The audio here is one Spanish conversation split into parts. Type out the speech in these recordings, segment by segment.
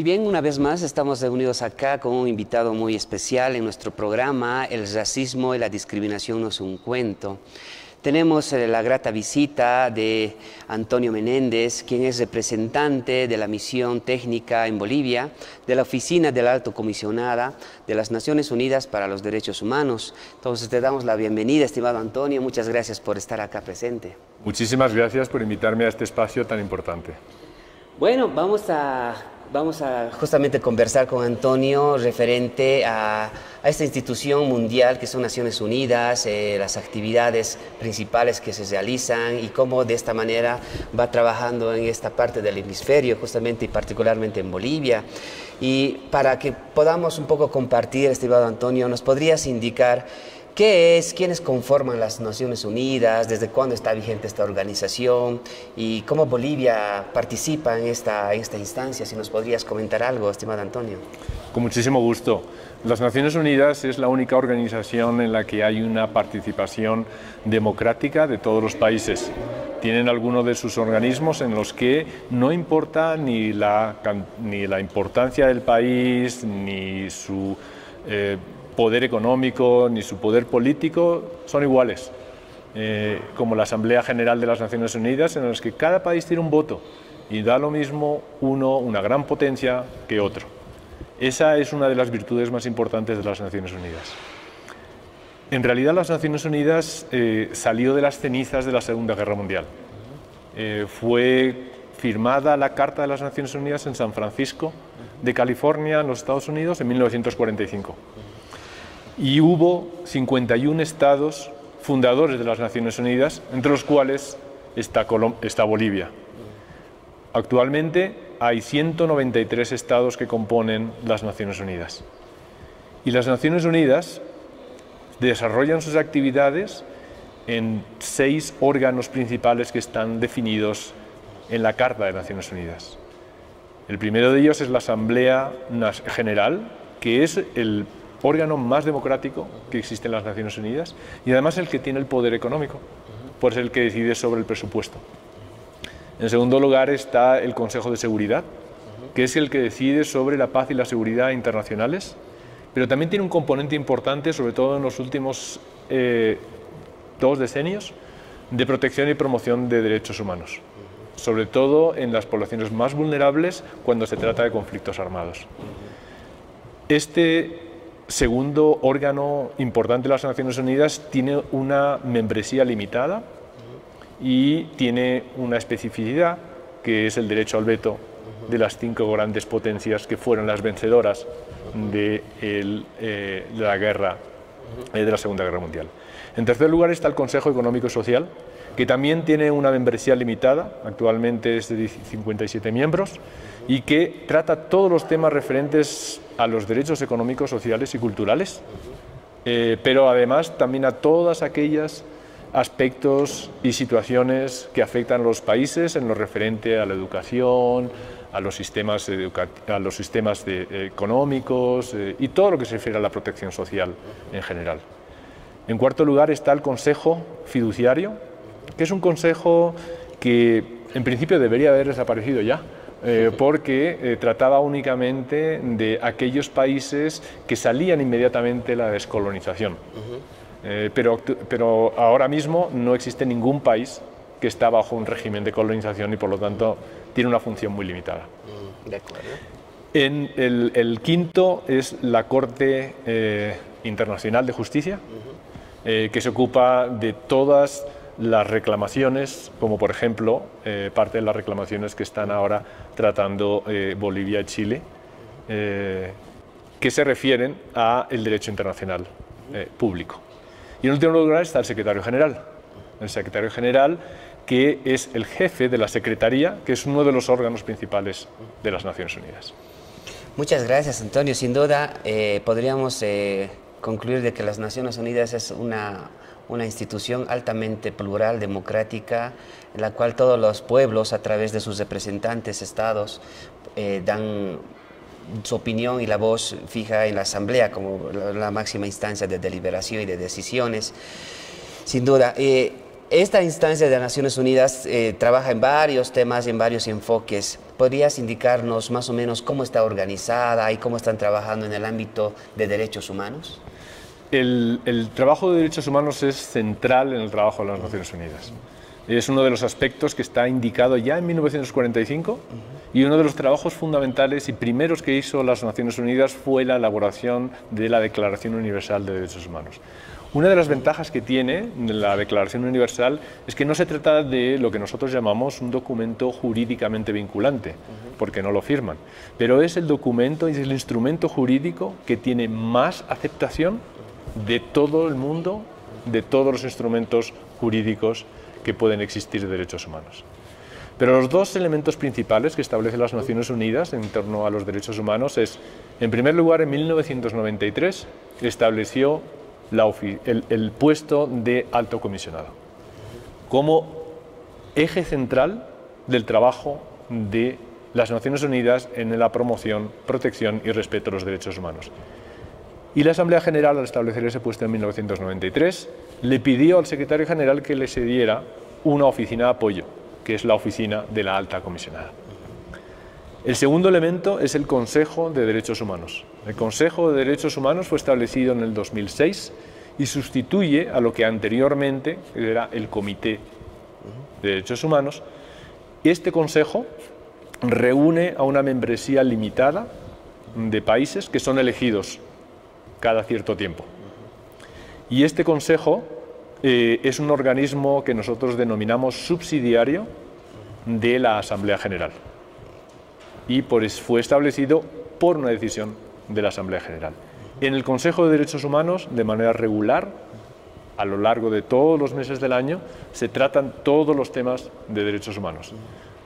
Muy bien, una vez más estamos reunidos acá con un invitado muy especial en nuestro programa El racismo y la discriminación no es un cuento. Tenemos la grata visita de Antonio Menéndez, quien es representante de la misión técnica en Bolivia, de la Oficina de la Alto Comisionada de las Naciones Unidas para los Derechos Humanos. Entonces te damos la bienvenida, estimado Antonio, muchas gracias por estar acá presente. Muchísimas gracias por invitarme a este espacio tan importante. Bueno, vamos a justamente conversar con Antonio referente a esta institución mundial que son Naciones Unidas, las actividades principales que se realizan y cómo de esta manera va trabajando en esta parte del hemisferio, justamente y particularmente en Bolivia. Y para que podamos un poco compartir, estimado Antonio, ¿nos podrías indicar qué es, quiénes conforman las Naciones Unidas, desde cuándo está vigente esta organización y cómo Bolivia participa en esta instancia? Si nos podrías comentar algo, estimado Antonio. Con muchísimo gusto. Las Naciones Unidas es la única organización en la que hay una participación democrática de todos los países. Tienen algunos de sus organismos en los que no importa ni la importancia del país, ni su poder económico, ni su poder político, son iguales. Como la Asamblea General de las Naciones Unidas, en los que cada país tiene un voto y da lo mismo una gran potencia que otro. Esa es una de las virtudes más importantes de las Naciones Unidas. En realidad, las Naciones Unidas salió de las cenizas de la Segunda Guerra Mundial. Fue firmada la Carta de las Naciones Unidas en San Francisco de California, en los Estados Unidos, en 1945. Y hubo 51 estados fundadores de las Naciones Unidas, entre los cuales está Bolivia. Actualmente hay 193 estados que componen las Naciones Unidas. Y las Naciones Unidas desarrollan sus actividades en 6 órganos principales que están definidos en la Carta de Naciones Unidas. El primero de ellos es la Asamblea General, que es el órgano más democrático que existe en las Naciones Unidas y además el que tiene el poder económico, pues el que decide sobre el presupuesto. En segundo lugar está el Consejo de Seguridad, que es el que decide sobre la paz y la seguridad internacionales, pero también tiene un componente importante, sobre todo en los últimos 2 decenios, de protección y promoción de derechos humanos, sobre todo en las poblaciones más vulnerables cuando se trata de conflictos armados. Este segundo órgano importante de las Naciones Unidas tiene una membresía limitada y tiene una especificidad, que es el derecho al veto de las 5 grandes potencias que fueron las vencedoras de la Segunda Guerra Mundial. En tercer lugar está el Consejo Económico y Social, que también tiene una membresía limitada, actualmente es de 57 miembros, y que trata todos los temas referentes a los derechos económicos, sociales y culturales, pero además también a todas aquellas aspectos y situaciones que afectan a los países en lo referente a la educación, a los sistemas económicos y todo lo que se refiere a la protección social en general. En cuarto lugar está el Consejo Fiduciario, que es un consejo que en principio debería haber desaparecido ya, porque trataba únicamente de aquellos países que salían inmediatamente de la descolonización. Pero ahora mismo no existe ningún país que está bajo un régimen de colonización y por lo tanto tiene una función muy limitada. De acuerdo. El quinto es la Corte Internacional de Justicia, que se ocupa de todas las reclamaciones, como por ejemplo parte de las reclamaciones que están ahora tratando Bolivia y Chile, que se refieren al derecho internacional público. Y en último lugar está el secretario general. El secretario general, que es el jefe de la Secretaría, que es uno de los órganos principales de las Naciones Unidas. Muchas gracias, Antonio. Sin duda, podríamos concluir de que las Naciones Unidas es una institución altamente plural, democrática, en la cual todos los pueblos, a través de sus representantes, estados, dan su opinión y la voz fija en la Asamblea como la máxima instancia de deliberación y de decisiones. Sin duda, Esta instancia de las Naciones Unidas trabaja en varios temas, en varios enfoques. ¿Podrías indicarnos más o menos cómo está organizada y cómo están trabajando en el ámbito de derechos humanos? El trabajo de derechos humanos es central en el trabajo de las Naciones Unidas. Es uno de los aspectos que está indicado ya en 1945 y uno de los trabajos fundamentales y primeros que hizo las Naciones Unidas fue la elaboración de la Declaración Universal de Derechos Humanos. Una de las ventajas que tiene la Declaración Universal es que no se trata de lo que nosotros llamamos un documento jurídicamente vinculante, porque no lo firman, pero es el documento y es el instrumento jurídico que tiene más aceptación de todo el mundo, de todos los instrumentos jurídicos que pueden existir de derechos humanos. Pero los dos elementos principales que establecen las Naciones Unidas en torno a los derechos humanos es, en primer lugar, en 1993 estableció el puesto de alto comisionado como eje central del trabajo de las Naciones Unidas en la promoción, protección y respeto a los derechos humanos. Y la Asamblea General, al establecer ese puesto en 1993, le pidió al secretario general que le cediera una oficina de apoyo, que es la oficina de la alta comisionada. El segundo elemento es el Consejo de Derechos Humanos. El Consejo de Derechos Humanos fue establecido en el 2006 y sustituye a lo que anteriormente era el Comité de Derechos Humanos. Este Consejo reúne a una membresía limitada de países que son elegidos cada cierto tiempo. Y este Consejo es un organismo que nosotros denominamos subsidiario de la Asamblea General y fue establecido por una decisión de la Asamblea General. En el Consejo de Derechos Humanos, de manera regular, a lo largo de todos los meses del año, se tratan todos los temas de derechos humanos,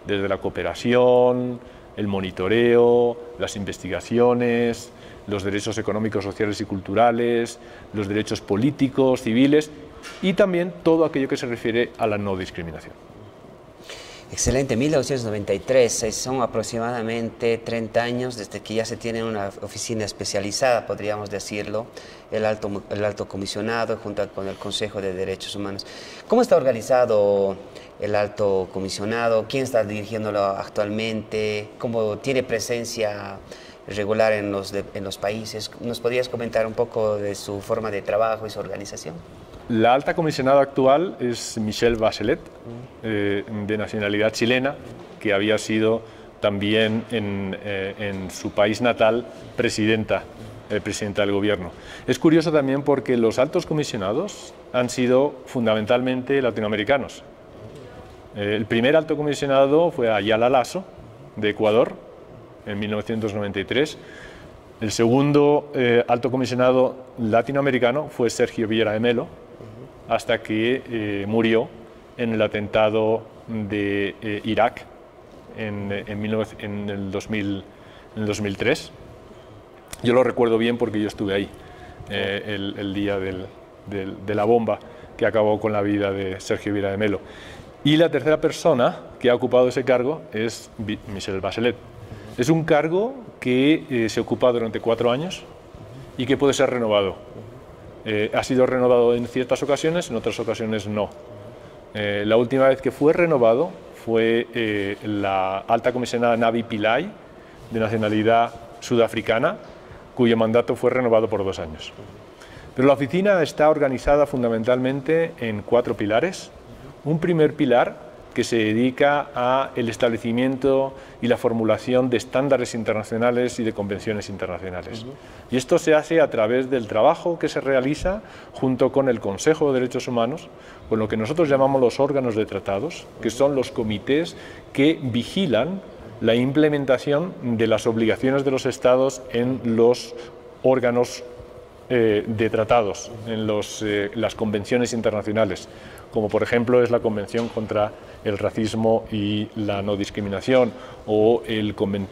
desde la cooperación, el monitoreo, las investigaciones, los derechos económicos, sociales y culturales, los derechos políticos, civiles y también todo aquello que se refiere a la no discriminación. Excelente, 1993, son aproximadamente 30 años desde que ya se tiene una oficina especializada, podríamos decirlo, el alto comisionado junto con el Consejo de Derechos Humanos. ¿Cómo está organizado el alto comisionado? ¿Quién está dirigiéndolo actualmente? ¿Cómo tiene presencia regular en los países? ¿Nos podrías comentar un poco de su forma de trabajo y su organización? La alta comisionada actual es Michelle Bachelet, de nacionalidad chilena, que había sido también en su país natal presidenta del gobierno. Es curioso también porque los altos comisionados han sido fundamentalmente latinoamericanos. El primer alto comisionado fue Ayala Lasso, de Ecuador, en 1993. El segundo alto comisionado latinoamericano fue Sergio Vieira de Mello, hasta que murió en el atentado de Irak en el 2003. Yo lo recuerdo bien porque yo estuve ahí el día de la bomba que acabó con la vida de Sergio Vieira de Mello. Y la tercera persona que ha ocupado ese cargo es Michelle Bachelet. Es un cargo que se ocupa durante 4 años y que puede ser renovado. Ha sido renovado en ciertas ocasiones, en otras ocasiones no. La última vez que fue renovado fue la alta comisionada Navi Pillay, de nacionalidad sudafricana, cuyo mandato fue renovado por 2 años. Pero la oficina está organizada fundamentalmente en 4 pilares. Un primer pilar que se dedica al establecimiento y la formulación de estándares internacionales y de convenciones internacionales. Y esto se hace a través del trabajo que se realiza junto con el Consejo de Derechos Humanos, con lo que nosotros llamamos los órganos de tratados, que son los comités que vigilan la implementación de las obligaciones de los Estados en los órganos de tratados, en las convenciones internacionales, como por ejemplo es la Convención contra el Racismo y la No Discriminación o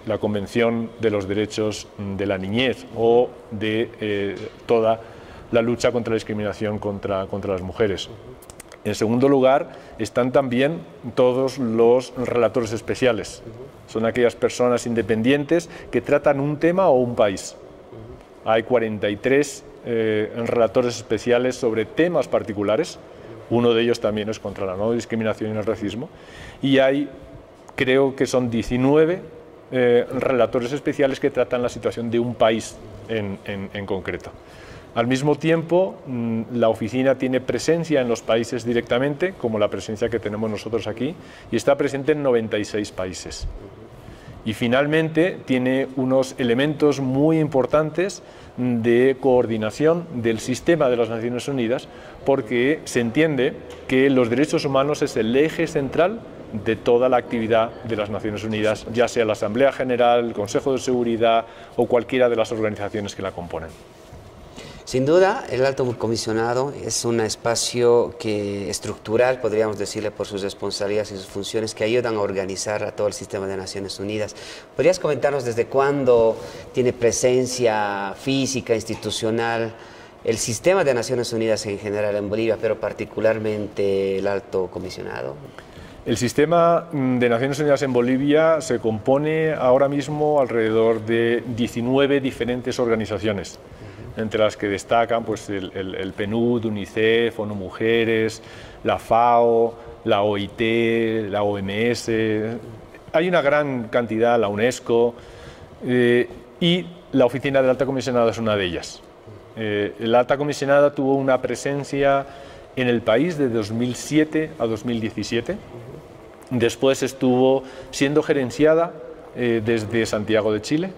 la Convención de los Derechos de la Niñez o de toda la lucha contra la discriminación contra las mujeres. En segundo lugar, están también todos los relatores especiales. Son aquellas personas independientes que tratan un tema o un país. Hay 43 relatores especiales sobre temas particulares, Uno de ellos también es contra la no discriminación y el racismo. Y hay, creo que son 19 relatores especiales que tratan la situación de un país en concreto. Al mismo tiempo, la oficina tiene presencia en los países directamente, como la presencia que tenemos nosotros aquí, y está presente en 96 países. Y finalmente tiene unos elementos muy importantes de coordinación del sistema de las Naciones Unidas, porque se entiende que los derechos humanos es el eje central de toda la actividad de las Naciones Unidas, ya sea la Asamblea General, el Consejo de Seguridad o cualquiera de las organizaciones que la componen. Sin duda, el Alto Comisionado es un espacio estructural, podríamos decirle, por sus responsabilidades y sus funciones, que ayudan a organizar a todo el sistema de Naciones Unidas. ¿Podrías comentarnos desde cuándo tiene presencia física, institucional, el sistema de Naciones Unidas en general en Bolivia, pero particularmente el Alto Comisionado? El sistema de Naciones Unidas en Bolivia se compone ahora mismo alrededor de 19 diferentes organizaciones, entre las que destacan pues, el PNUD, UNICEF, ONU Mujeres, la FAO, la OIT, la OMS. Hay una gran cantidad, la UNESCO, y la Oficina del Alta Comisionada es una de ellas. La Alta Comisionada tuvo una presencia en el país de 2007 a 2017. Después estuvo siendo gerenciada desde Santiago de Chile.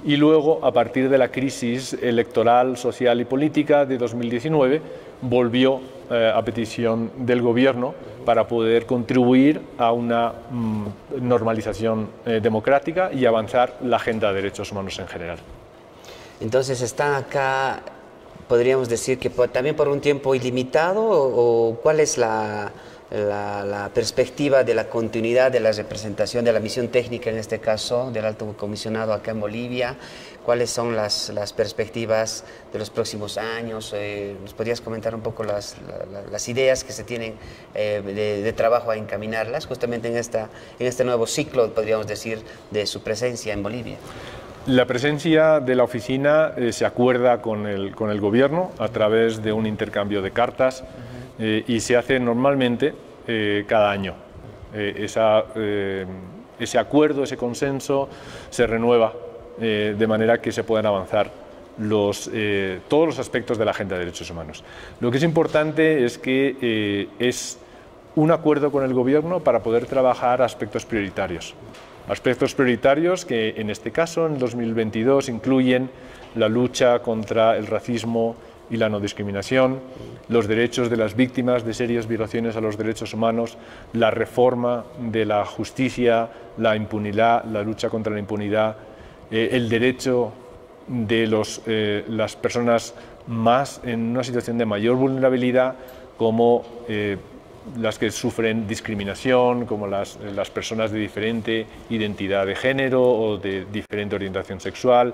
Y luego, a partir de la crisis electoral, social y política de 2019, volvió a petición del gobierno para poder contribuir a una normalización democrática y avanzar la agenda de derechos humanos en general. Entonces, ¿están acá, podríamos decir que también por un tiempo ilimitado o cuál es la perspectiva de la continuidad de la representación de la misión técnica, en este caso, del Alto Comisionado acá en Bolivia? ¿Cuáles son las perspectivas de los próximos años? ¿Nos podrías comentar un poco las ideas que se tienen de trabajo a encaminarlas justamente en este nuevo ciclo, podríamos decir, de su presencia en Bolivia? La presencia de la oficina se acuerda con el gobierno a través de un intercambio de cartas. Y se hace normalmente cada año. Ese acuerdo, ese consenso se renueva de manera que se puedan avanzar todos los aspectos de la agenda de derechos humanos. Lo que es importante es que es un acuerdo con el gobierno para poder trabajar aspectos prioritarios. Aspectos prioritarios que en este caso, en 2022, incluyen la lucha contra el racismo y la no discriminación, los derechos de las víctimas de serias violaciones a los derechos humanos, la reforma de la justicia, la impunidad, la lucha contra la impunidad, el derecho de las personas más en una situación de mayor vulnerabilidad, como las que sufren discriminación, como las personas de diferente identidad de género o de diferente orientación sexual,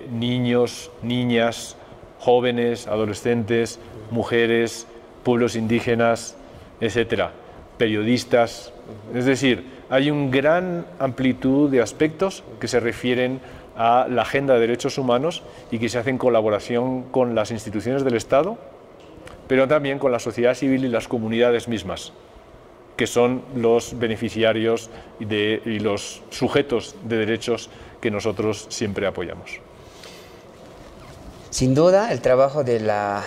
niños, niñas, jóvenes, adolescentes, mujeres, pueblos indígenas, etcétera, periodistas. Es decir, hay una gran amplitud de aspectos que se refieren a la agenda de derechos humanos y que se hacen en colaboración con las instituciones del Estado, pero también con la sociedad civil y las comunidades mismas, que son los beneficiarios y los sujetos de derechos que nosotros siempre apoyamos. Sin duda, el trabajo de la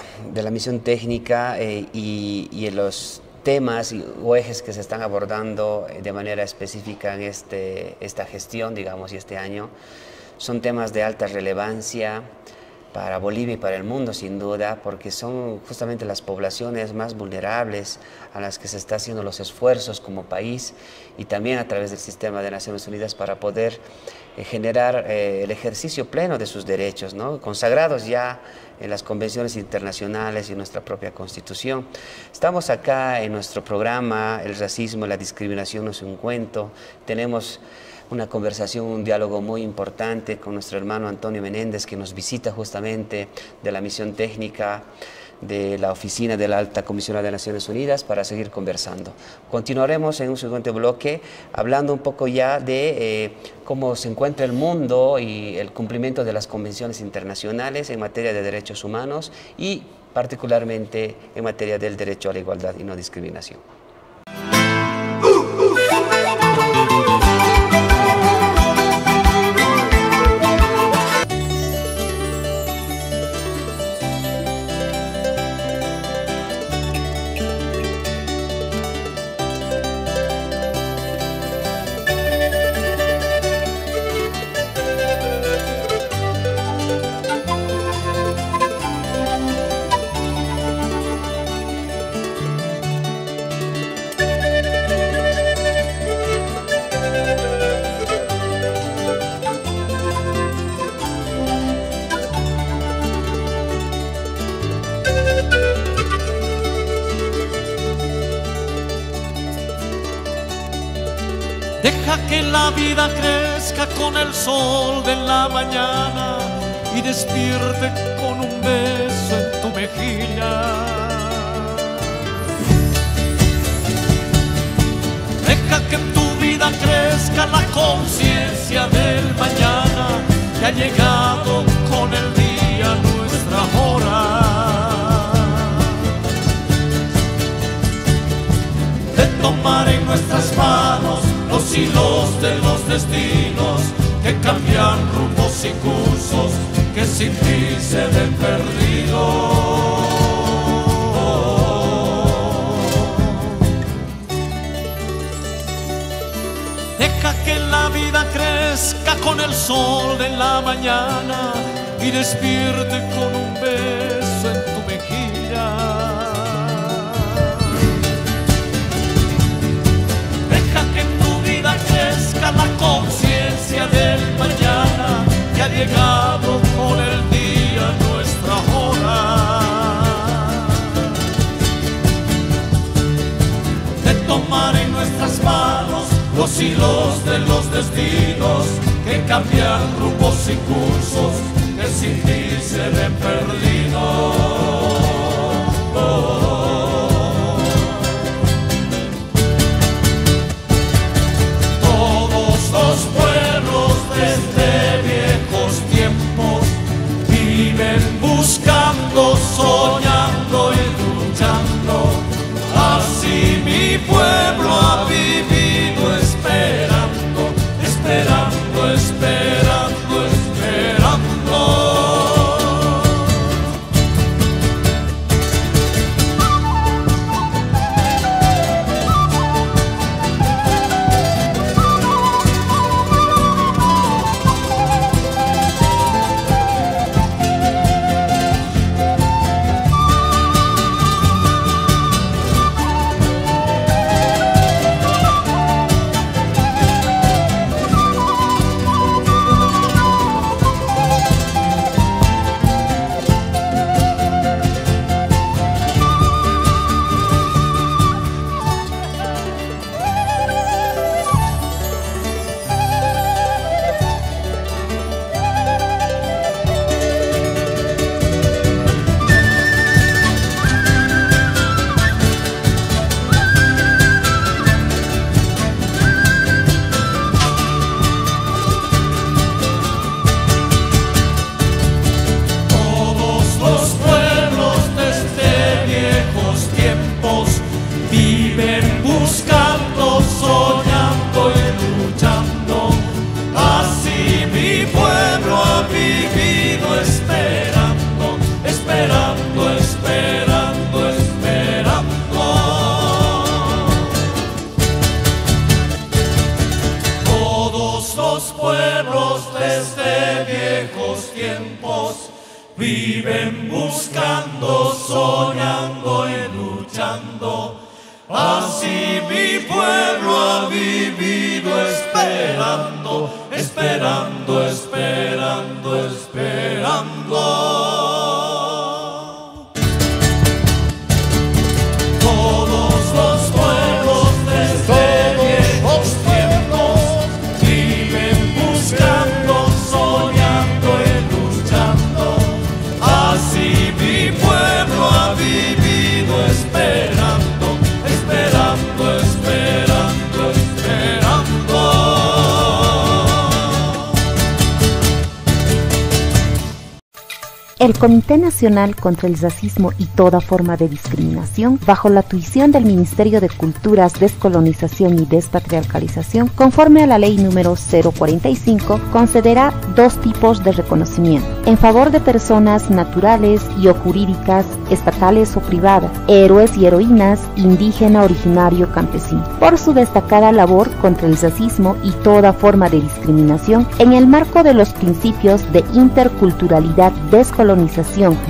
misión técnica y los temas o ejes que se están abordando de manera específica en esta gestión, digamos, y este año, son temas de alta relevancia para Bolivia y para el mundo, sin duda, porque son justamente las poblaciones más vulnerables a las que se está haciendo los esfuerzos como país y también a través del sistema de Naciones Unidas para poder generar el ejercicio pleno de sus derechos, ¿no?, consagrados ya en las convenciones internacionales y en nuestra propia Constitución. Estamos acá en nuestro programa El racismo y la discriminación no es un cuento. Tenemos una conversación, un diálogo muy importante con nuestro hermano Antonio Menéndez, que nos visita justamente de la misión técnica de la Oficina de la Alta Comisionada de Naciones Unidas para seguir conversando. Continuaremos en un siguiente bloque hablando un poco ya de cómo se encuentra el mundo y el cumplimiento de las convenciones internacionales en materia de derechos humanos y particularmente en materia del derecho a la igualdad y no discriminación. Deja que la vida crezca con el sol de la mañana y despierte con un beso en tu mejilla. Deja que en tu vida crezca la conciencia del mañana, que ha llegado con el día nuestra hora de tomar en nuestras manos los hilos de los destinos que cambian rumbos y cursos que sin ti se ven perdidos. Deja que la vida crezca con el sol de la mañana y despierte con un beso en tu mejilla. Crezca la conciencia del mañana, que ha llegado con el día nuestra hora de tomar en nuestras manos los hilos de los destinos que cambian rumbos y cursos que sin ti se ven perdidos. Los pueblos desde viejos tiempos viven buscando, soñando y luchando. Así mi pueblo ha vivido esperando, esperando, esperando, esperando. Viven buscando, soñando y luchando. Así mi pueblo ha vivido esperando, esperando, esperando, esperando. Todos los pueblos desde viejos tiempos viven buscando, soñando y luchando. Así mi pueblo ha vivido esperando, esperando, esperando, esperando. El Comité Nacional contra el Racismo y toda forma de discriminación, bajo la tuición del Ministerio de Culturas, Descolonización y Despatriarcalización, conforme a la Ley número 045, concederá dos tipos de reconocimiento: en favor de personas naturales y o jurídicas, estatales o privadas, héroes y heroínas, indígena, originario, campesino, por su destacada labor contra el racismo y toda forma de discriminación en el marco de los principios de interculturalidad, descolonización,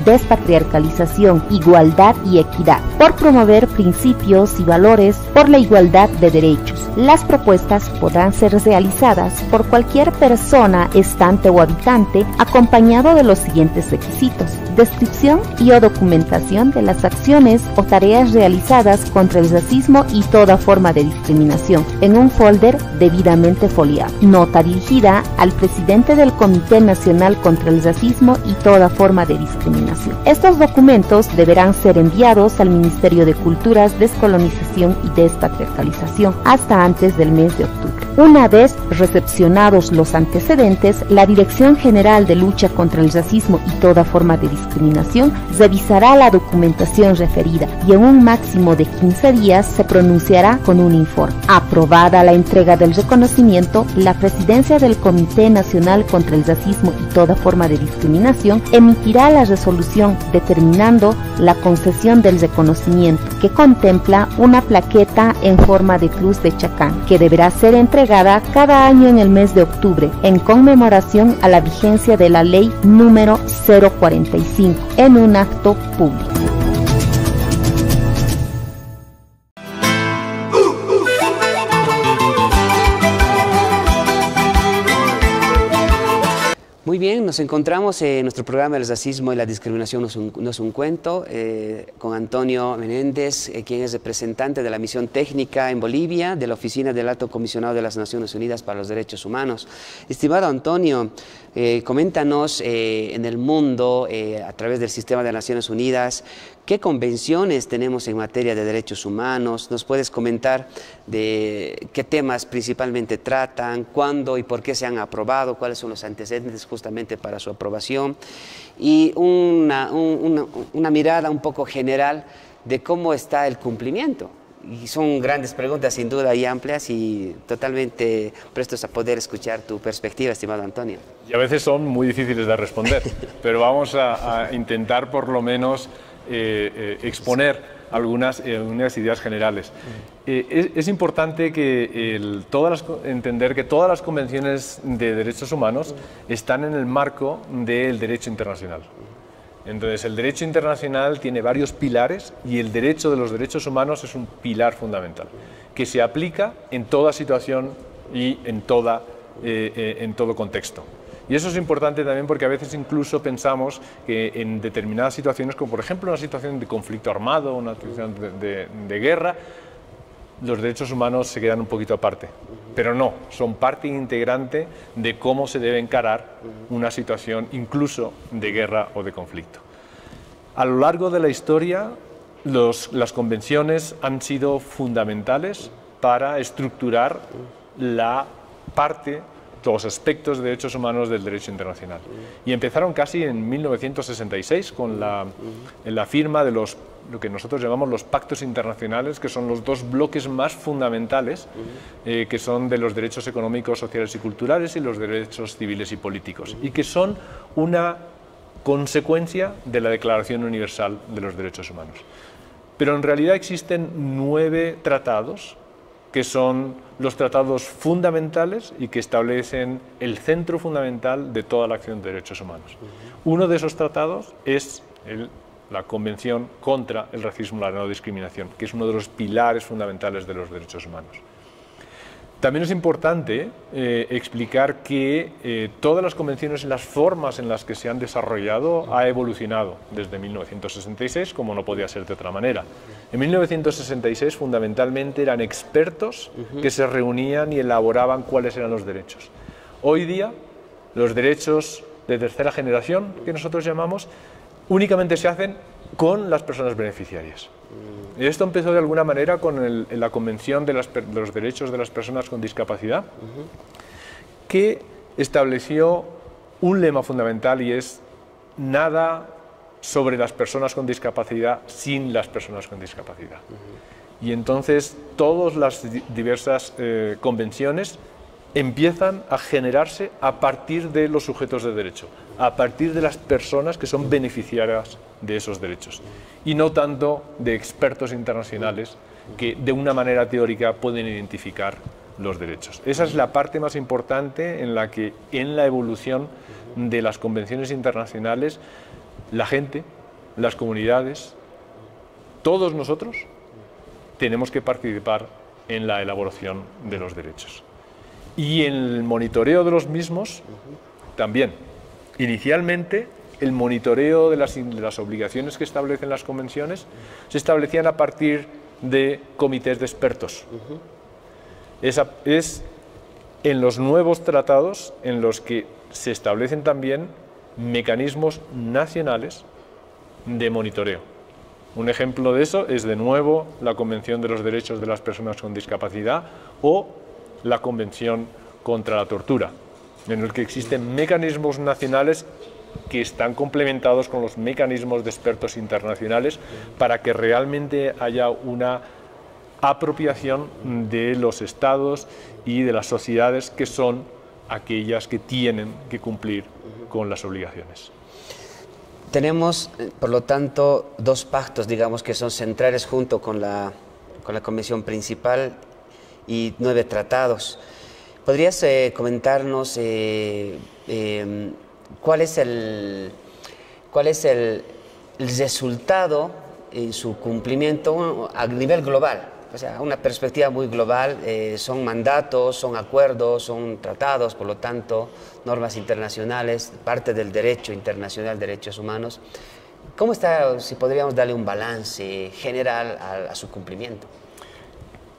despatriarcalización, igualdad y equidad, por promover principios y valores por la igualdad de derechos. Las propuestas podrán ser realizadas por cualquier persona, estante o habitante, acompañado de los siguientes requisitos: descripción y o documentación de las acciones o tareas realizadas contra el racismo y toda forma de discriminación, en un folder debidamente foliado. Nota dirigida al presidente del Comité Nacional contra el Racismo y toda forma de discriminación. Estos documentos deberán ser enviados al Ministerio de Culturas, Descolonización y Despatriarcalización hasta antes del mes de octubre. Una vez recepcionados los antecedentes, la Dirección General de Lucha contra el Racismo y toda forma de discriminación revisará la documentación referida y en un máximo de 15 días se pronunciará con un informe. Aprobada la entrega del reconocimiento, la Presidencia del Comité Nacional contra el Racismo y toda forma de discriminación emitirá la resolución determinando la concesión del reconocimiento, que contempla una plaqueta en forma de cruz de Chacán, que deberá ser entregada cada año en el mes de octubre, en conmemoración a la vigencia de la Ley número 045, en un acto público. Muy bien, nos encontramos en nuestro programa El racismo y la discriminación no es un cuento, con Antonio Menéndez, quien es representante de la misión técnica en Bolivia de la Oficina del Alto Comisionado de las Naciones Unidas para los Derechos Humanos. Estimado Antonio, coméntanos en el mundo, a través del sistema de Naciones Unidas, ¿qué convenciones tenemos en materia de derechos humanos? ¿Nos puedes comentar de qué temas principalmente tratan, cuándo y por qué se han aprobado, cuáles son los antecedentes justamente para su aprobación? Y una mirada un poco general de cómo está el cumplimiento. Y son grandes preguntas sin duda y amplias y totalmente prestos a poder escuchar tu perspectiva, estimado Antonio. Y a veces son muy difíciles de responder, pero vamos a intentar por lo menos exponer algunas ideas generales. Es importante entender que todas las convenciones de derechos humanos están en el marco del derecho internacional. Entonces, el derecho internacional tiene varios pilares y el derecho de los derechos humanos es un pilar fundamental, que se aplica en toda situación y en todo contexto. Y eso es importante también porque a veces incluso pensamos que en determinadas situaciones, como por ejemplo una situación de conflicto armado, una situación de guerra, los derechos humanos se quedan un poquito aparte. Pero no, son parte integrante de cómo se debe encarar una situación incluso de guerra o de conflicto. A lo largo de la historia, las convenciones han sido fundamentales para estructurar los aspectos de derechos humanos del derecho internacional. Y empezaron casi en 1966 con la firma de lo que nosotros llamamos los pactos internacionales, que son los dos bloques más fundamentales, que son de los derechos económicos, sociales y culturales y los derechos civiles y políticos, y que son una consecuencia de la Declaración Universal de los Derechos Humanos. Pero en realidad existen 9 tratados que son los tratados fundamentales y que establecen el centro fundamental de toda la acción de derechos humanos. Uno de esos tratados es la Convención contra el Racismo y la No Discriminación, que es uno de los pilares fundamentales de los derechos humanos. También es importante explicar que todas las convenciones y las formas en las que se han desarrollado ha evolucionado desde 1966, como no podía ser de otra manera. En 1966 fundamentalmente eran expertos que se reunían y elaboraban cuáles eran los derechos. Hoy día los derechos de tercera generación, que nosotros llamamos, únicamente se hacen con las personas beneficiarias. Y esto empezó de alguna manera con la Convención de los Derechos de las Personas con Discapacidad, que estableció un lema fundamental y es nada sobre las personas con discapacidad sin las personas con discapacidad. Y entonces todas las diversas convenciones empiezan a generarse a partir de los sujetos de derecho, a partir de las personas que son beneficiarias de esos derechos, y no tanto de expertos internacionales que de una manera teórica pueden identificar los derechos. Esa es la parte más importante en la que en la evolución de las convenciones internacionales la gente, las comunidades, todos nosotros tenemos que participar en la elaboración de los derechos. Y en el monitoreo de los mismos también. Inicialmente, el monitoreo de las obligaciones que establecen las convenciones se establecían a partir de comités de expertos. Es en los nuevos tratados en los que se establecen también mecanismos nacionales de monitoreo. Un ejemplo de eso es, de nuevo, la Convención de los Derechos de las Personas con Discapacidad o la Convención contra la Tortura, en el que existen mecanismos nacionales que están complementados con los mecanismos de expertos internacionales para que realmente haya una apropiación de los estados y de las sociedades que son aquellas que tienen que cumplir con las obligaciones. Tenemos, por lo tanto, dos pactos, digamos, que son centrales junto con la Convención principal y 9 tratados. ¿Podrías comentarnos cuál es el resultado en su cumplimiento a nivel global? O sea, una perspectiva muy global, son mandatos, son acuerdos, son tratados, por lo tanto, normas internacionales, parte del derecho internacional de derechos humanos. ¿Cómo está, si podríamos darle un balance general a su cumplimiento?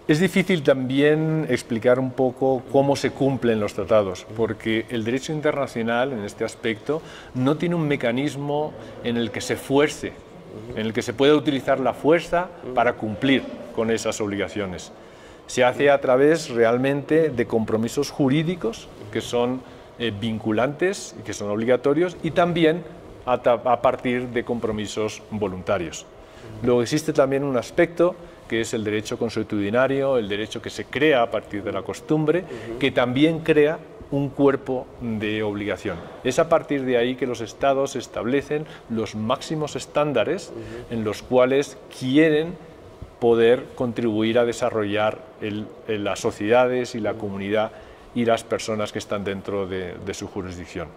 Es difícil también explicar un poco cómo se cumplen los tratados, porque el derecho internacional, en este aspecto, no tiene un mecanismo en el que se fuerce, en el que se pueda utilizar la fuerza para cumplir con esas obligaciones. Se hace a través realmente de compromisos jurídicos que son vinculantes y que son obligatorios, y también a partir de compromisos voluntarios. Luego existe también un aspecto que es el derecho consuetudinario, el derecho que se crea a partir de la costumbre, que también crea un cuerpo de obligación. Es a partir de ahí que los estados establecen los máximos estándares en los cuales quieren poder contribuir a desarrollar las sociedades y la comunidad y las personas que están dentro de su jurisdicción.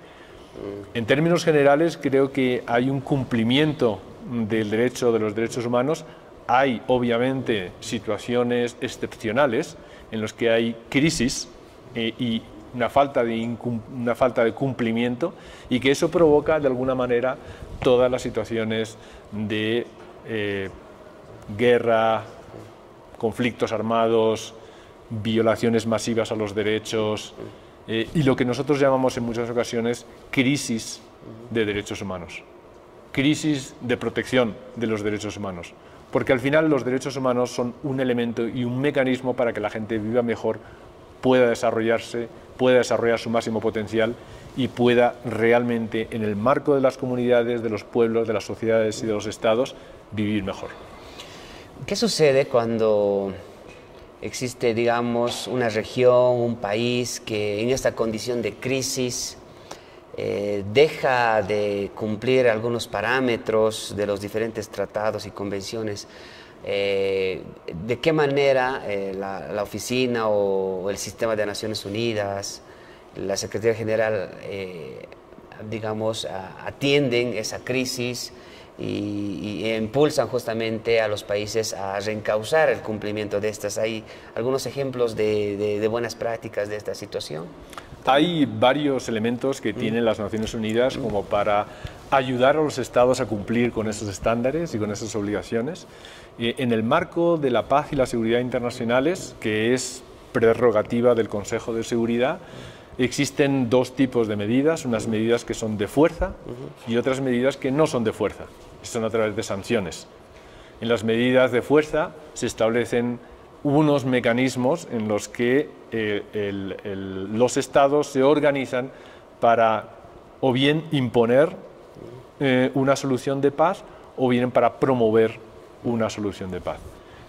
En términos generales, creo que hay un cumplimiento del derecho, de los derechos humanos. Hay, obviamente, situaciones excepcionales en las que hay crisis y una falta de cumplimiento, y que eso provoca, de alguna manera, todas las situaciones de guerra, conflictos armados, violaciones masivas a los derechos y lo que nosotros llamamos en muchas ocasiones crisis de derechos humanos, crisis de protección de los derechos humanos. Porque al final los derechos humanos son un elemento y un mecanismo para que la gente viva mejor, pueda desarrollarse, pueda desarrollar su máximo potencial y pueda realmente, en el marco de las comunidades, de los pueblos, de las sociedades y de los estados, vivir mejor. ¿Qué sucede cuando existe, digamos, una región, un país que en esta condición de crisis deja de cumplir algunos parámetros de los diferentes tratados y convenciones? ¿De qué manera la oficina o el sistema de Naciones Unidas, la Secretaría General, digamos, atienden esa crisis y impulsan justamente a los países a reencauzar el cumplimiento de estas? ¿Hay algunos ejemplos de buenas prácticas de esta situación? Hay varios elementos que tienen las Naciones Unidas como para ayudar a los estados a cumplir con esos estándares y con esas obligaciones. En el marco de la paz y la seguridad internacionales, que es prerrogativa del Consejo de Seguridad, existen dos tipos de medidas, unas medidas que son de fuerza y otras medidas que no son de fuerza, son a través de sanciones. En las medidas de fuerza se establecen unos mecanismos en los que los estados se organizan para o bien imponer una solución de paz o vienen para promover una solución de paz.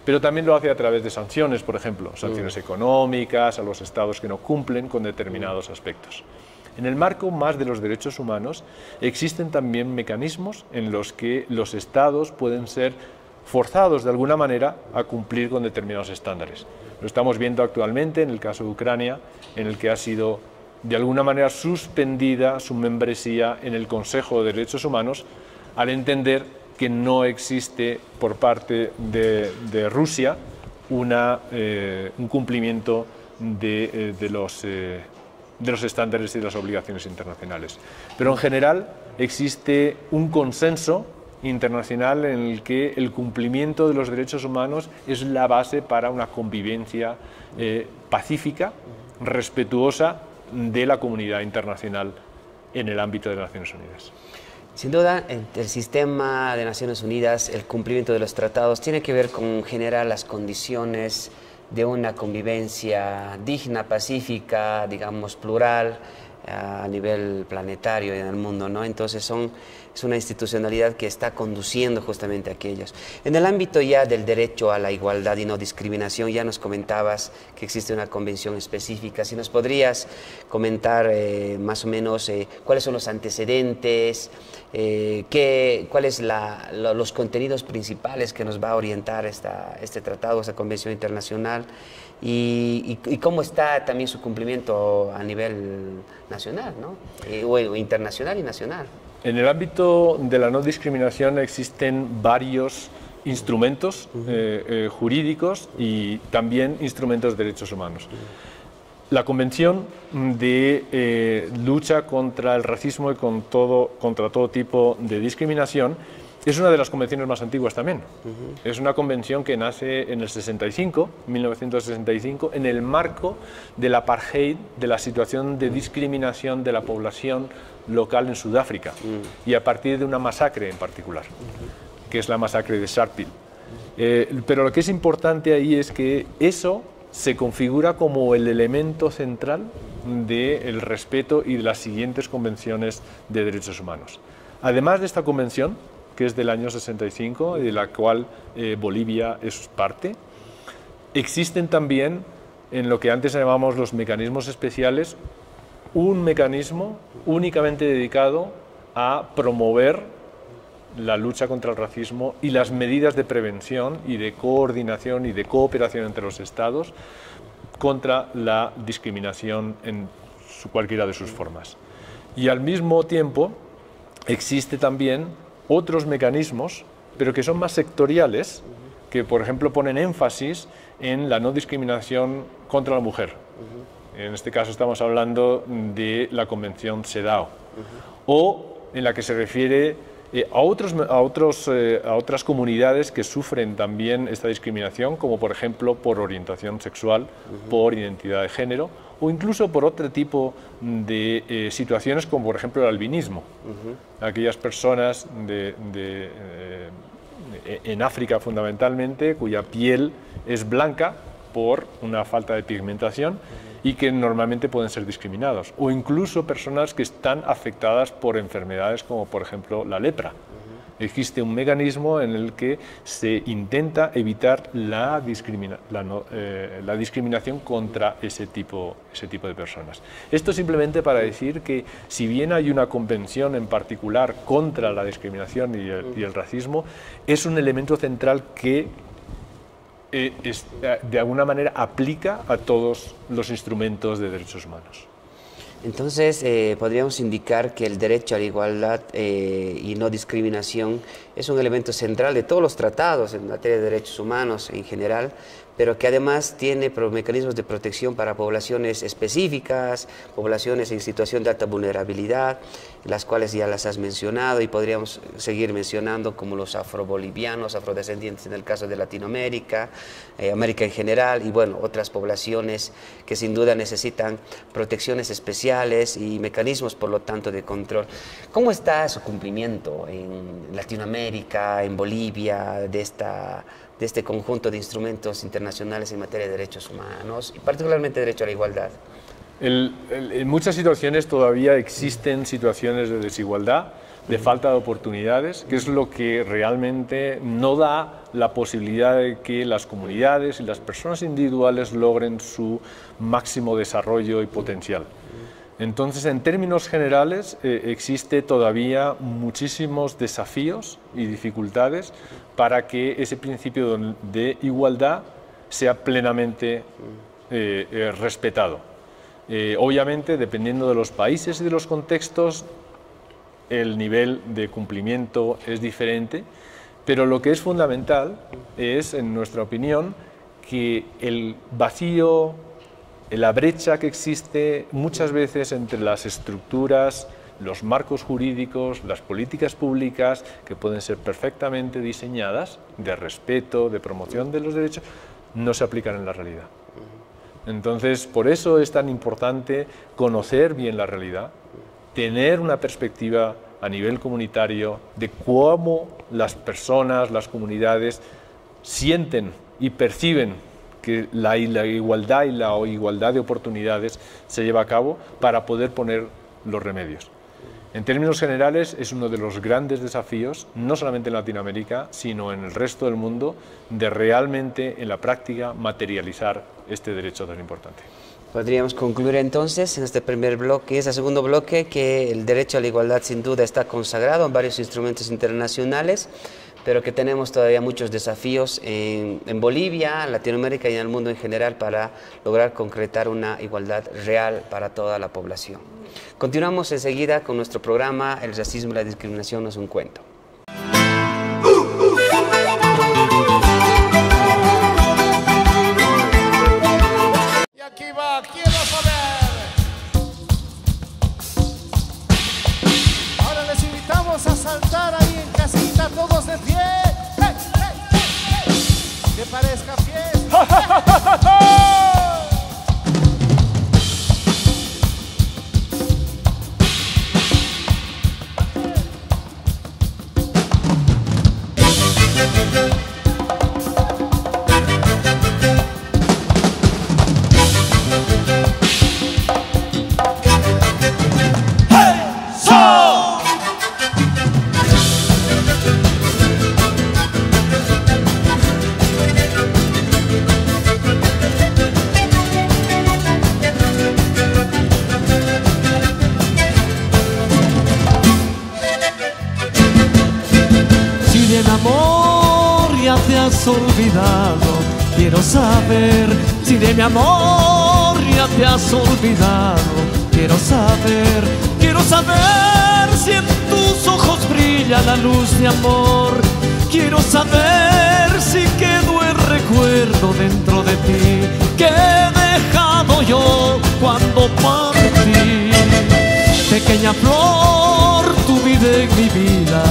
Pero también lo hace a través de sanciones, por ejemplo, sanciones económicas a los estados que no cumplen con determinados aspectos. En el marco más de los derechos humanos existen también mecanismos en los que los estados pueden ser forzados de alguna manera a cumplir con determinados estándares. Lo estamos viendo actualmente en el caso de Ucrania, en el que ha sido de alguna manera suspendida su membresía en el Consejo de Derechos Humanos al entender que no existe por parte de Rusia un cumplimiento de los estándares y de las obligaciones internacionales. Pero en general existe un consenso internacional en el que el cumplimiento de los derechos humanos es la base para una convivencia pacífica, respetuosa de la comunidad internacional en el ámbito de las Naciones Unidas. Sin duda, el sistema de Naciones Unidas, el cumplimiento de los tratados, tiene que ver con generar las condiciones de una convivencia digna, pacífica, digamos, plural, a nivel planetario y en el mundo, ¿no? Entonces es una institucionalidad que está conduciendo justamente a aquellos. En el ámbito ya del derecho a la igualdad y no discriminación, ya nos comentabas que existe una convención específica. Si nos podrías comentar más o menos cuáles son los antecedentes, cuáles los contenidos principales que nos va a orientar este tratado, esta convención internacional, y cómo está también su cumplimiento a nivel nacional, ¿no? O internacional y nacional. En el ámbito de la no discriminación existen varios instrumentos jurídicos y también instrumentos de derechos humanos. La Convención de lucha contra el racismo y contra todo tipo de discriminación es una de las convenciones más antiguas también. Es una convención que nace en el 1965, en el marco del apartheid, de la situación de discriminación de la población local en Sudáfrica, y a partir de una masacre en particular, que es la masacre de Sharpeville. Pero lo que es importante ahí es que eso se configura como el elemento central del respeto y de las siguientes convenciones de derechos humanos. Además de esta convención, que es del año 65 y de la cual Bolivia es parte, existen también, en lo que antes llamábamos los mecanismos especiales, un mecanismo únicamente dedicado a promover la lucha contra el racismo y las medidas de prevención y de coordinación y de cooperación entre los estados contra la discriminación en cualquiera de sus formas. Y al mismo tiempo existe también otros mecanismos, pero que son más sectoriales, que por ejemplo ponen énfasis en la no discriminación contra la mujer. En este caso estamos hablando de la Convención CEDAW, o en la que se refiere a otras comunidades que sufren también esta discriminación, como por ejemplo por orientación sexual, por identidad de género, o incluso por otro tipo de situaciones, como por ejemplo el albinismo. Aquellas personas en África fundamentalmente, cuya piel es blanca por una falta de pigmentación y que normalmente pueden ser discriminados, o incluso personas que están afectadas por enfermedades como por ejemplo la lepra. Existe un mecanismo en el que se intenta evitar la discriminación contra ese tipo de personas. Esto simplemente para decir que si bien hay una convención en particular contra la discriminación y el racismo, es un elemento central que de alguna manera aplica a todos los instrumentos de derechos humanos. Entonces, podríamos indicar que el derecho a la igualdad y no discriminación es un elemento central de todos los tratados en materia de derechos humanos en general, pero que además tiene mecanismos de protección para poblaciones específicas, poblaciones en situación de alta vulnerabilidad, las cuales ya las has mencionado y podríamos seguir mencionando, como los afrobolivianos, afrodescendientes en el caso de Latinoamérica, América en general, y bueno, otras poblaciones que sin duda necesitan protecciones especiales y mecanismos, por lo tanto, de control. ¿Cómo está su cumplimiento en Latinoamérica, en Bolivia, de este conjunto de instrumentos internacionales en materia de derechos humanos y particularmente derecho a la igualdad? En muchas situaciones todavía existen situaciones de desigualdad, de falta de oportunidades, que es lo que realmente no da la posibilidad de que las comunidades y las personas individuales logren su máximo desarrollo y potencial. Entonces, en términos generales, existe todavía muchísimos desafíos y dificultades para que ese principio de igualdad sea plenamente respetado. Obviamente, dependiendo de los países y de los contextos, el nivel de cumplimiento es diferente, pero lo que es fundamental es, en nuestra opinión, que el vacío, la brecha que existe muchas veces entre las estructuras, los marcos jurídicos, las políticas públicas, que pueden ser perfectamente diseñadas, de respeto, de promoción de los derechos, no se aplican en la realidad. Entonces, por eso es tan importante conocer bien la realidad, tener una perspectiva a nivel comunitario de cómo las personas, las comunidades sienten y perciben que la igualdad y la igualdad de oportunidades se lleva a cabo para poder poner los remedios. En términos generales, es uno de los grandes desafíos, no solamente en Latinoamérica, sino en el resto del mundo, de realmente en la práctica materializar este derecho tan importante. Podríamos concluir entonces en este primer bloque, este segundo bloque, que el derecho a la igualdad sin duda está consagrado en varios instrumentos internacionales, pero que tenemos todavía muchos desafíos en Bolivia, en Latinoamérica y en el mundo en general para lograr concretar una igualdad real para toda la población. Continuamos enseguida con nuestro programa El racismo y la discriminación no es un cuento. Y aquí va, quiero saber. Ahora les invitamos a saltar ahí en casita, todos de pie. ¡Hey, hey, hey, hey! Que parezca fiesta. Olvidado, quiero saber si de mi amor ya te has olvidado. Quiero saber si en tus ojos brilla la luz de amor. Quiero saber si quedó el recuerdo dentro de ti que he dejado yo cuando partí. Pequeña flor, tu vida en mi vida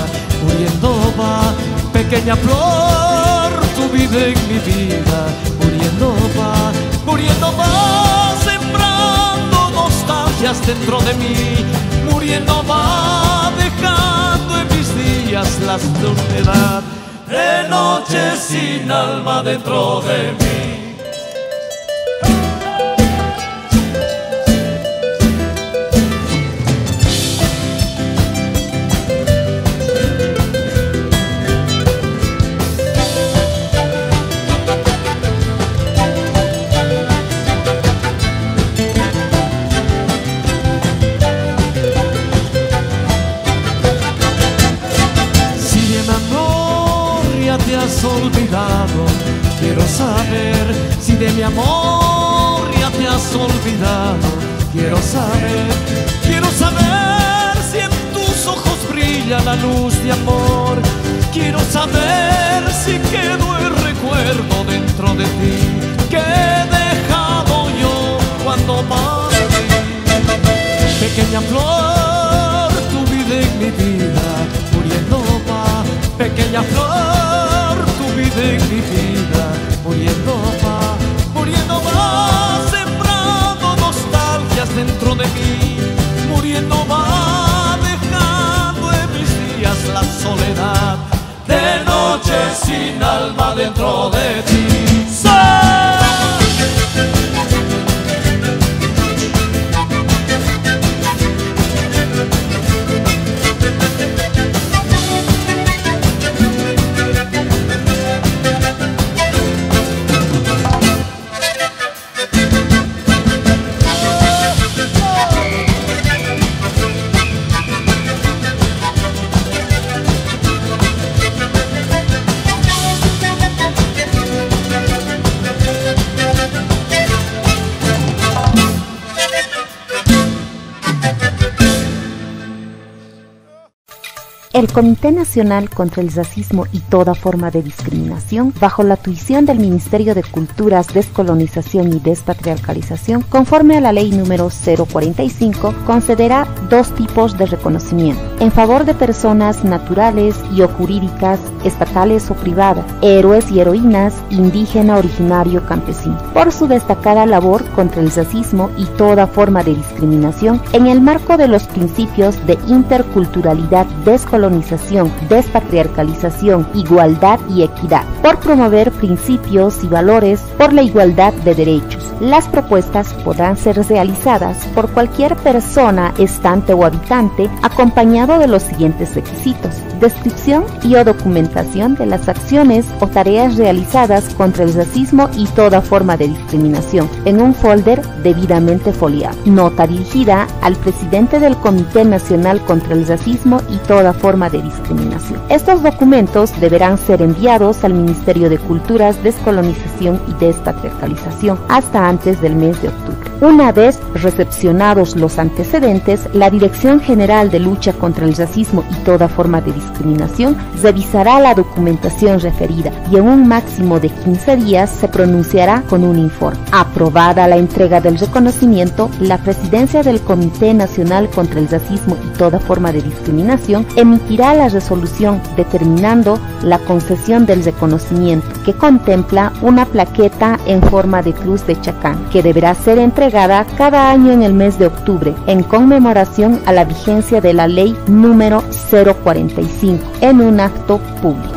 muriendo va. Pequeña flor, tu vida en mi vida muriendo va, sembrando nostalgias dentro de mí, muriendo va, dejando en mis días la soledad de noche sin alma dentro de mí. Olvidado, quiero saber si de mi amor ya te has olvidado. Quiero saber si en tus ojos brilla la luz de amor. Quiero saber si quedó el recuerdo dentro de ti que he dejado yo cuando partí. Pequeña flor, tu vida en mi vida muriendo va. Pequeña flor, tu vida en mi vida muriendo va, sembrando nostalgias dentro de mí, muriendo va, dejando en mis días la soledad de noche sin alma dentro de ti. El Comité Nacional contra el Racismo y toda forma de discriminación, bajo la tuición del Ministerio de Culturas, Descolonización y Despatriarcalización, conforme a la Ley número 045, concederá dos tipos de reconocimiento: en favor de personas naturales y o jurídicas, estatales o privadas, héroes y heroínas, indígena, originario, campesino, por su destacada labor contra el racismo y toda forma de discriminación en el marco de los principios de interculturalidad, descolonización, despatriarcalización, igualdad y equidad, por promover principios y valores por la igualdad de derechos. Las propuestas podrán ser realizadas por cualquier persona, estante o habitante, acompañado de los siguientes requisitos: descripción y o documentación de las acciones o tareas realizadas contra el racismo y toda forma de discriminación, en un folder debidamente foliado. Nota dirigida al presidente del Comité Nacional contra el Racismo y toda forma de discriminación. Estos documentos deberán ser enviados al Ministerio de Culturas, Descolonización y Despatriarcalización hasta antes del mes de octubre. Una vez recepcionados los antecedentes, la Dirección General de Lucha contra el Racismo y toda forma de discriminación revisará la documentación referida y en un máximo de 15 días se pronunciará con un informe. Aprobada la entrega del reconocimiento, la Presidencia del Comité Nacional contra el Racismo y toda forma de discriminación emitirá la resolución determinando la concesión del reconocimiento, que contempla una plaqueta en forma de cruz de Chacán, que deberá ser entregada cada año en el mes de octubre, en conmemoración a la vigencia de la Ley número 045, en un acto público.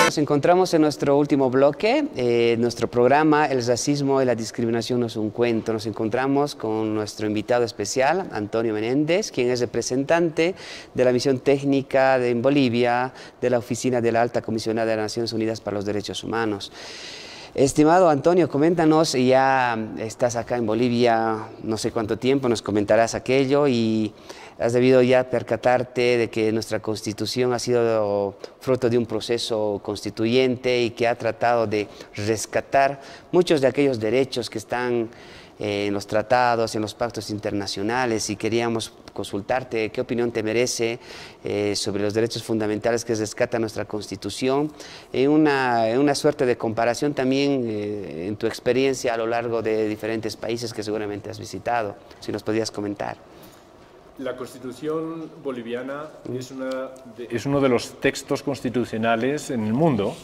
Nos encontramos en nuestro último bloque, nuestro programa El racismo y la discriminación no es un cuento. Nos encontramos con nuestro invitado especial, Antonio Menéndez, quien es representante de la misión técnica en Bolivia de la Oficina de la Alta Comisionada de las Naciones Unidas para los Derechos Humanos. Estimado Antonio, coméntanos, ya estás acá en Bolivia no sé cuánto tiempo, nos comentarás aquello, y has debido ya percatarte de que nuestra Constitución ha sido fruto de un proceso constituyente y que ha tratado de rescatar muchos de aquellos derechos que están en los tratados, en los pactos internacionales, y queríamos consultarte qué opinión te merece sobre los derechos fundamentales que rescata nuestra Constitución, en una suerte de comparación también en tu experiencia a lo largo de diferentes países que seguramente has visitado, si nos podías comentar. La Constitución boliviana es uno de los textos constitucionales en el mundo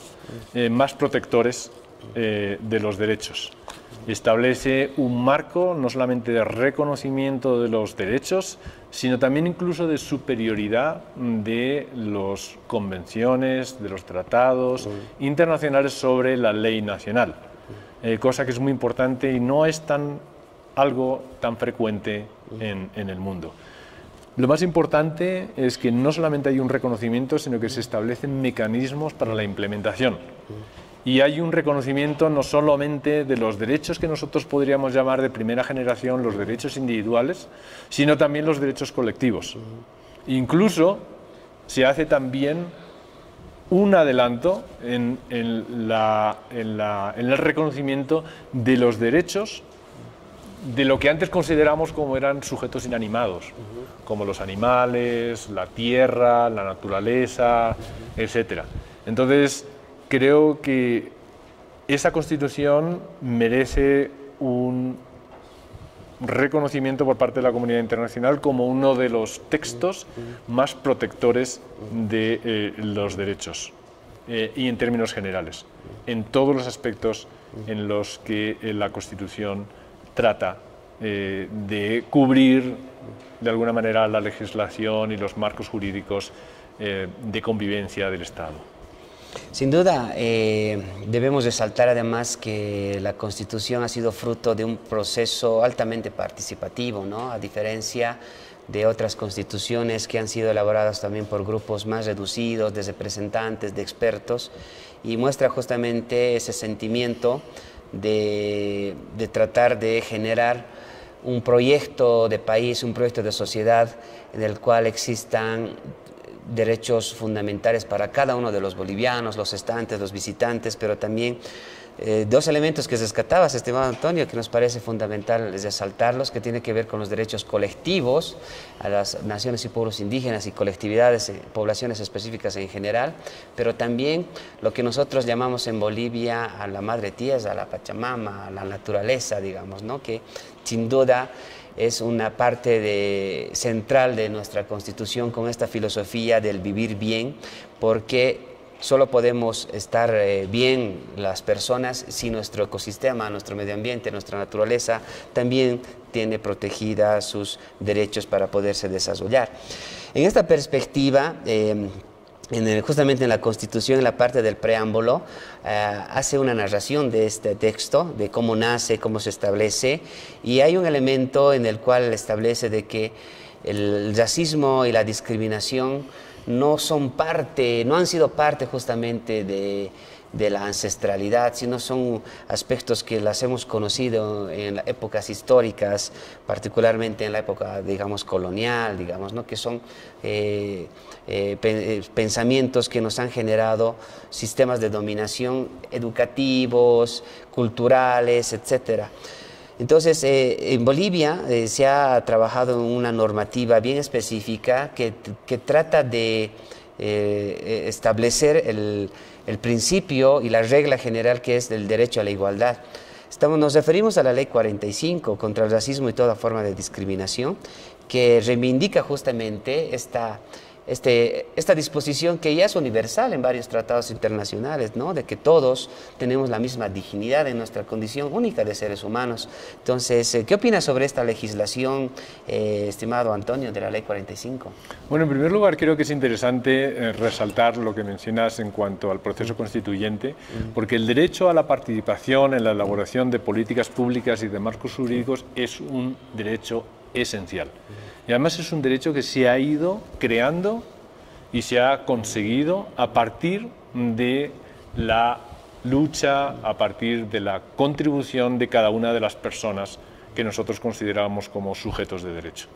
más protectores de los derechos. Establece un marco no solamente de reconocimiento de los derechos, sino también incluso de superioridad de las convenciones, de los tratados internacionales sobre la ley nacional, cosa que es muy importante y no es algo tan frecuente en el mundo. Lo más importante es que no solamente hay un reconocimiento, sino que se establecen mecanismos para la implementación. Y hay un reconocimiento no solamente de los derechos que nosotros podríamos llamar de primera generación, los derechos individuales, sino también los derechos colectivos. Incluso se hace también un adelanto en el reconocimiento de los derechos de lo que antes consideramos como eran sujetos inanimados, como los animales, la tierra, la naturaleza, etc. Entonces, creo que esa Constitución merece un reconocimiento por parte de la comunidad internacional como uno de los textos más protectores de los derechos y en términos generales, en todos los aspectos en los que la Constitución trata de cubrir de alguna manera la legislación y los marcos jurídicos de convivencia del Estado. Sin duda, debemos resaltar además que la Constitución ha sido fruto de un proceso altamente participativo, ¿no? A diferencia de otras constituciones que han sido elaboradas también por grupos más reducidos, de representantes, de expertos, y muestra justamente ese sentimiento de tratar de generar un proyecto de país, un proyecto de sociedad en el cual existan derechos fundamentales para cada uno de los bolivianos, los estantes, los visitantes, pero también dos elementos que rescatabas, estimado Antonio, que nos parece fundamental resaltarlos, que tiene que ver con los derechos colectivos a las naciones y pueblos indígenas y colectividades, poblaciones específicas en general, pero también lo que nosotros llamamos en Bolivia a la madre tierra, a la Pachamama, a la naturaleza, digamos, ¿no? Que sin duda es una parte central de nuestra Constitución con esta filosofía del vivir bien, porque solo podemos estar bien las personas si nuestro ecosistema, nuestro medio ambiente, nuestra naturaleza también tiene protegidas sus derechos para poderse desarrollar. En esta perspectiva, justamente en la Constitución, en la parte del preámbulo, hace una narración de este texto, de cómo nace, cómo se establece, y hay un elemento en el cual establece de que el racismo y la discriminación no han sido parte justamente de la ancestralidad, sino son aspectos que las hemos conocido en épocas históricas, particularmente en la época, digamos, colonial, digamos, ¿no? Que son pensamientos que nos han generado sistemas de dominación educativos, culturales, etcétera. Entonces, en Bolivia se ha trabajado en una normativa bien específica que trata de establecer el principio y la regla general que es el derecho a la igualdad. Nos referimos a la Ley 45 contra el racismo y toda forma de discriminación, que reivindica justamente esta disposición que ya es universal en varios tratados internacionales, ¿no? De que todos tenemos la misma dignidad en nuestra condición única de seres humanos. Entonces, ¿qué opinas sobre esta legislación, estimado Antonio, de la Ley 45? Bueno, en primer lugar, creo que es interesante resaltar lo que mencionas en cuanto al proceso constituyente, porque el derecho a la participación en la elaboración de políticas públicas y de marcos jurídicos es un derecho esencial. Y además es un derecho que se ha ido creando y se ha conseguido a partir de la lucha, a partir de la contribución de cada una de las personas que nosotros consideramos como sujetos de derecho.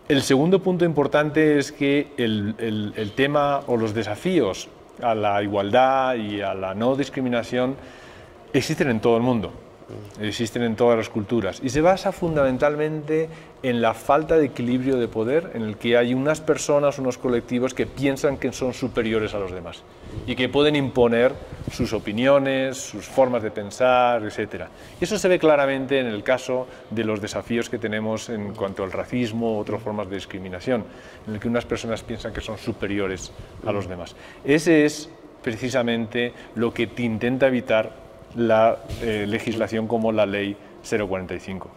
El segundo punto importante es que el tema o los desafíos a la igualdad y a la no discriminación existen en todo el mundo. Existen en todas las culturas y se basa fundamentalmente en la falta de equilibrio de poder, en el que hay unas personas, unos colectivos que piensan que son superiores a los demás y que pueden imponer sus opiniones, sus formas de pensar, etc. Y eso se ve claramente en el caso de los desafíos que tenemos en cuanto al racismo u otras formas de discriminación, en el que unas personas piensan que son superiores a los demás. Ese es precisamente lo que intenta evitar la legislación como la Ley 045.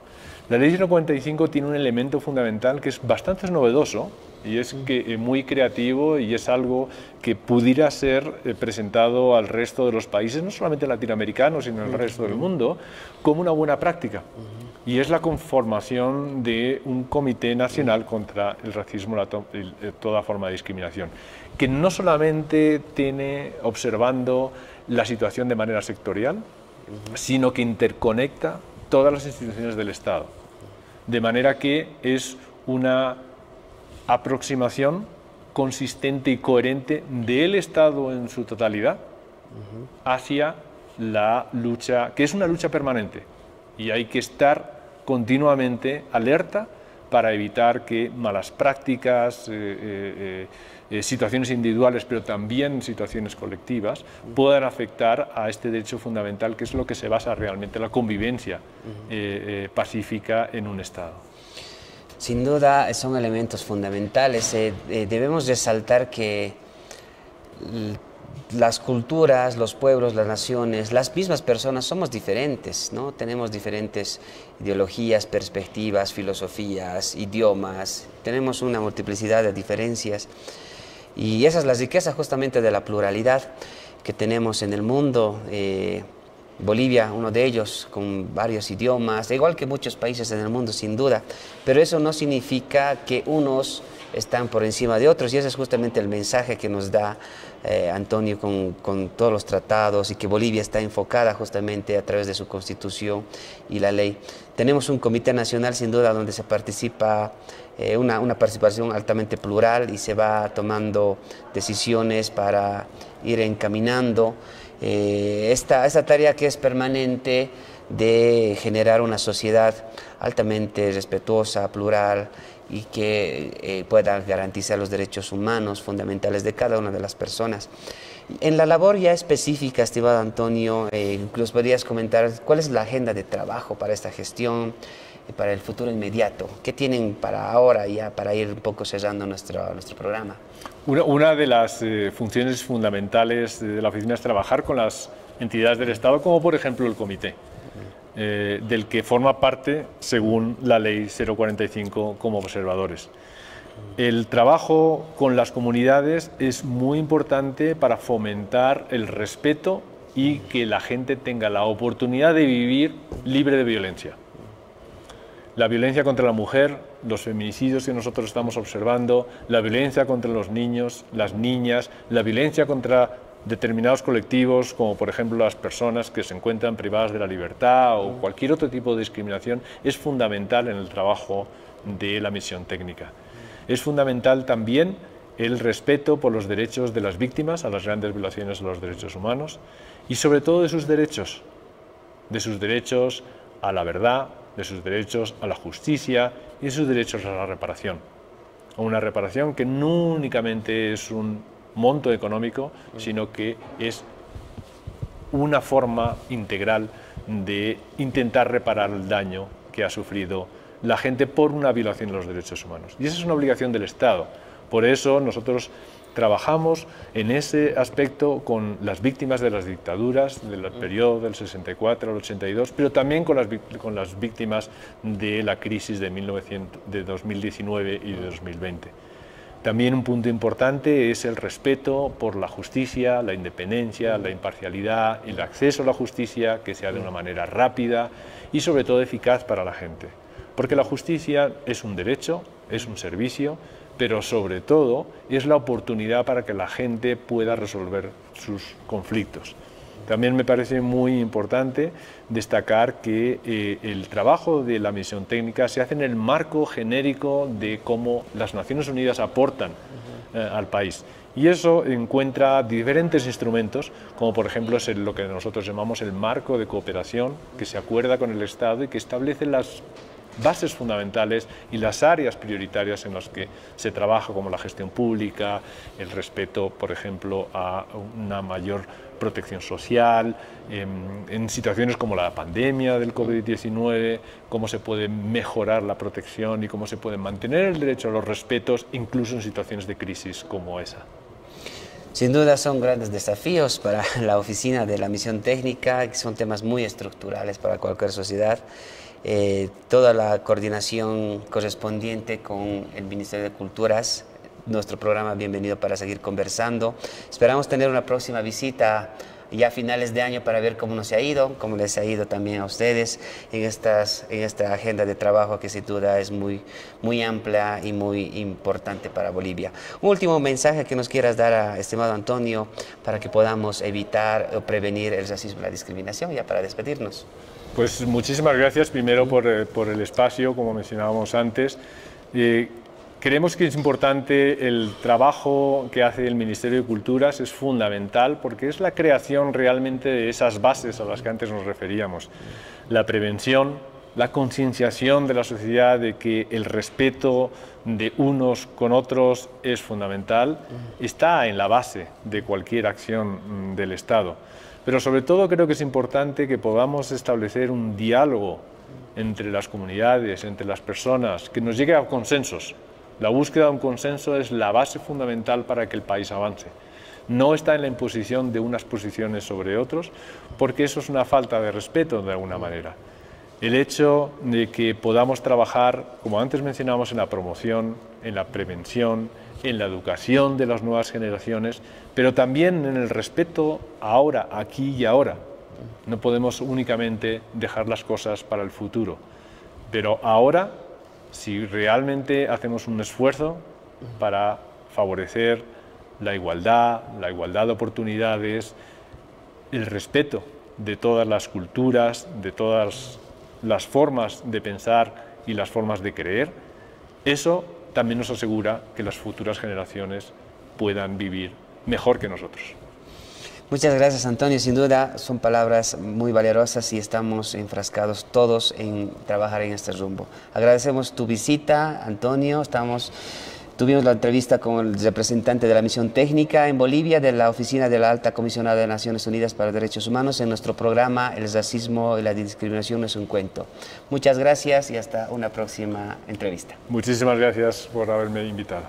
La Ley 045 tiene un elemento fundamental que es bastante novedoso y es que muy creativo y es algo que pudiera ser presentado al resto de los países, no solamente latinoamericanos, sino en el resto del mundo, como una buena práctica. Y es la conformación de un Comité Nacional contra el Racismo y toda forma de discriminación, que no solamente tiene observando la situación de manera sectorial, sino que interconecta todas las instituciones del Estado, de manera que es una aproximación consistente y coherente del Estado en su totalidad hacia la lucha, que es una lucha permanente, y hay que estar continuamente alerta para evitar que malas prácticas, situaciones individuales, pero también situaciones colectivas, puedan afectar a este derecho fundamental, que es lo que se basa realmente la convivencia pacífica en un Estado. Sin duda son elementos fundamentales. Debemos resaltar que las culturas, los pueblos, las naciones, las mismas personas somos diferentes, ¿no? Tenemos diferentes ideologías, perspectivas, filosofías, idiomas, tenemos una multiplicidad de diferencias y esa es la riqueza justamente de la pluralidad que tenemos en el mundo. Bolivia, uno de ellos, con varios idiomas, igual que muchos países en el mundo, sin duda, pero eso no significa que unos están por encima de otros, y ese es justamente el mensaje que nos da Antonio con todos los tratados, y que Bolivia está enfocada justamente a través de su Constitución y la ley. Tenemos un Comité Nacional, sin duda, donde se participa, una participación altamente plural, y se va tomando decisiones para ir encaminando esta tarea que es permanente de generar una sociedad altamente respetuosa, plural y que pueda garantizar los derechos humanos fundamentales de cada una de las personas. En la labor ya específica, estimado Antonio, incluso podrías comentar cuál es la agenda de trabajo para esta gestión, para el futuro inmediato. ¿Qué tienen para ahora, ya para ir un poco cerrando nuestro programa? Una de las funciones fundamentales de la oficina es trabajar con las entidades del Estado, como por ejemplo el comité, del que forma parte según la ley 045 como observadores. El trabajo con las comunidades es muy importante para fomentar el respeto y que la gente tenga la oportunidad de vivir libre de violencia. La violencia contra la mujer, los feminicidios que nosotros estamos observando, la violencia contra los niños, las niñas, la violencia contra determinados colectivos, como por ejemplo las personas que se encuentran privadas de la libertad o cualquier otro tipo de discriminación, es fundamental en el trabajo de la misión técnica. Es fundamental también el respeto por los derechos de las víctimas a las grandes violaciones de los derechos humanos y sobre todo de sus derechos a la verdad, de sus derechos a la justicia y de sus derechos a la reparación. A una reparación que no únicamente es un monto económico, sino que es una forma integral de intentar reparar el daño que ha sufrido la gente por una violación de los derechos humanos. Y esa es una obligación del Estado. Por eso nosotros trabajamos en ese aspecto con las víctimas de las dictaduras del periodo del 64 al 82, pero también con las víctimas de la crisis de 2019 y de 2020. También un punto importante es el respeto por la justicia, la independencia, la imparcialidad, el acceso a la justicia que sea de una manera rápida y sobre todo eficaz para la gente. Porque la justicia es un derecho, es un servicio, pero sobre todo es la oportunidad para que la gente pueda resolver sus conflictos. También me parece muy importante destacar que el trabajo de la misión técnica se hace en el marco genérico de cómo las Naciones Unidas aportan al país. Y eso encuentra diferentes instrumentos, como por ejemplo es lo que nosotros llamamos el marco de cooperación, que se acuerda con el Estado y que establece las bases fundamentales y las áreas prioritarias en las que se trabaja, como la gestión pública, el respeto, por ejemplo, a una mayor protección social, en situaciones como la pandemia del COVID-19, cómo se puede mejorar la protección y cómo se puede mantener el derecho a los respetos, incluso en situaciones de crisis como esa. Sin duda son grandes desafíos para la oficina de la misión técnica, que son temas muy estructurales para cualquier sociedad. Toda la coordinación correspondiente con el Ministerio de Culturas, nuestro programa Bienvenido para seguir conversando. Esperamos tener una próxima visita ya a finales de año para ver cómo nos ha ido, cómo les ha ido también a ustedes en esta agenda de trabajo que sin duda es muy amplia y muy importante para Bolivia. Un último mensaje que nos quieras dar, estimado Antonio, para que podamos evitar o prevenir el racismo y la discriminación, ya para despedirnos. Pues muchísimas gracias primero por el espacio, como mencionábamos antes. Creemos que es importante el trabajo que hace el Ministerio de Culturas, es fundamental porque es la creación realmente de esas bases a las que antes nos referíamos. La prevención, la concienciación de la sociedad de que el respeto de unos con otros es fundamental, está en la base de cualquier acción del Estado. Pero sobre todo creo que es importante que podamos establecer un diálogo entre las comunidades, entre las personas, que nos llegue a consensos. La búsqueda de un consenso es la base fundamental para que el país avance. No está en la imposición de unas posiciones sobre otros, porque eso es una falta de respeto de alguna manera. El hecho de que podamos trabajar, como antes mencionamos, en la promoción, en la prevención, en la educación de las nuevas generaciones, pero también en el respeto ahora, aquí y ahora. No podemos únicamente dejar las cosas para el futuro, pero ahora, si realmente hacemos un esfuerzo para favorecer la igualdad de oportunidades, el respeto de todas las culturas, de todas las formas de pensar y las formas de creer, eso también nos asegura que las futuras generaciones puedan vivir mejor que nosotros. Muchas gracias, Antonio. Sin duda son palabras muy valiosas y estamos enfrascados todos en trabajar en este rumbo. Agradecemos tu visita, Antonio. Tuvimos la entrevista con el representante de la misión técnica en Bolivia de la Oficina de la Alta Comisionada de Naciones Unidas para los Derechos Humanos en nuestro programa El racismo y la discriminación no es un cuento. Muchas gracias y hasta una próxima entrevista. Muchísimas gracias por haberme invitado.